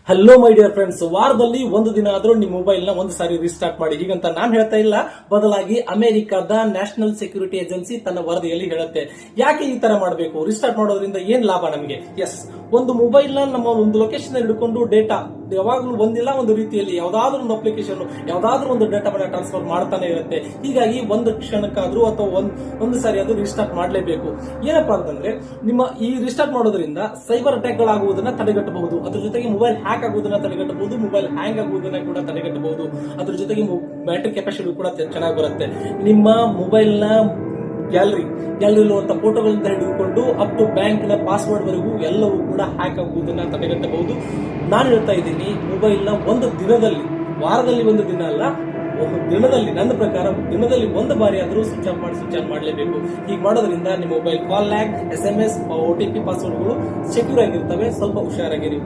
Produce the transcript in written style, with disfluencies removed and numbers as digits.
Hello my dear friends, ವಾರದಲ್ಲಿ ಒಂದು ದಿನ ಆದ್ರೂ ನಿಮ್ಮ ಮೊಬೈಲ್ ನ ಒಂದು ಸಾರಿ ರೀಸ್ಟಾರ್ಟ್ ಮಾಡಿ. ಹೀಗಂತ ನಾನು ಹೇಳ್ತಾ ಇಲ್ಲ, ಬದಲಾಗಿ ಅಮೆರಿಕದ ನ್ಯಾಷನಲ್ ಸೆಕ್ಯೂರಿಟಿ ಏಜೆನ್ಸಿ ತನ್ನ ವರದಿಯಲ್ಲಿ ಹೇಳುತ್ತೆ. ಯಾಕೆ ಈ ತರ ಮಾಡಬೇಕು? ರೀಸ್ಟಾರ್ಟ್ ಮಾಡೋದ್ರಿಂದ ಏನ್ ಲಾಭ ನಮಗೆ? ಎಸ್, ಒಂದು ಮೊಬೈಲ್ ನ ನಮ್ಮ ಒಂದು ಲೊಕೇಶನ್ ಹಿಡ್ಕೊಂಡು ಡೇಟಾ ಯಾವಾಗಲೂ ಒಂದಿಲ್ಲ ಒಂದು ರೀತಿಯಲ್ಲಿ ಯಾವ್ದಾದ್ರು ಒಂದು ಅಪ್ಲಿಕೇಶನ್ ಯಾವ್ದಾದ್ರು ಒಂದು ಡೇಟಾವನ್ನ ಟ್ರಾನ್ಸ್ಫರ್ ಮಾಡ್ತಾನೆ ಇರುತ್ತೆ. ಹೀಗಾಗಿ ಒಂದು ಕ್ಷಣಕ್ಕಾದ್ರೂ ಅಥವಾ ಒಂದು ಸಾರಿ ಅದು ರೀಸ್ಟಾರ್ಟ್ ಮಾಡಲೇಬೇಕು. ಏನಪ್ಪಾ ಅಂತಂದ್ರೆ, ನಿಮ್ಮ ಈ ರೀಸ್ಟಾರ್ಟ್ ಮಾಡೋದ್ರಿಂದ ಸೈಬರ್ ಅಟ್ಯಾಕ್ ಗಳಾಗುವುದನ್ನ ತಡೆಗಟ್ಟಬಹುದು. ಅದ್ರ ಜೊತೆಗೆ ಮೊಬೈಲ್ ಹ್ಯಾಕ್ ಆಗುವುದನ್ನ ತಡೆಗಟ್ಟಬಹುದು, ಮೊಬೈಲ್ ಹ್ಯಾಂಗ್ ಆಗುವುದನ್ನ ಕೂಡ ತಡೆಗಟ್ಟಬಹುದು. ಅದ್ರ ಜೊತೆಗೆ ಬ್ಯಾಟರಿ ಕೆಪಾಸಿಟಿ ಕೂಡ ಚೆನ್ನಾಗಿ ಬರುತ್ತೆ. ನಿಮ್ಮ ಮೊಬೈಲ್ ನ ಗ್ಯಾಲರಿರುವಂತ ಫೋಟೋಗಳಿಂದ ಹಿಡಿದುಕೊಂಡು ಅಪ್ ಟು ಬ್ಯಾಂಕ್ ನ ಪಾಸ್ವರ್ಡ್ ವರೆಗೂ ಎಲ್ಲವೂ ಕೂಡ ಹ್ಯಾಕ್ ಆಗುವುದನ್ನ ತಡೆಗಟ್ಟಬಹುದು. ನಾನು ಹೇಳ್ತಾ ಇದ್ದೀನಿ, ಮೊಬೈಲ್ ನ ಒಂದು ದಿನದಲ್ಲಿ, ವಾರದಲ್ಲಿ ಒಂದು ದಿನ ಅಲ್ಲ, ದಿನದಲ್ಲಿ, ನನ್ನ ಪ್ರಕಾರ ದಿನದಲ್ಲಿ ಒಂದು ಬಾರಿ ಆದರೂ ಸ್ವಿಚ್ ಆಫ್ ಮಾಡಲೇಬೇಕು. ಹೀಗೆ ಮಾಡೋದ್ರಿಂದ ನಿಮ್ಮ mobile call lag, SMS, OTP ಪಾಸ್ವರ್ಡ್ಗಳು ಸೆಕ್ಯೂರ್ ಆಗಿರ್ತವೆ. ಸ್ವಲ್ಪ ಹುಷಾರಾಗಿರಿ.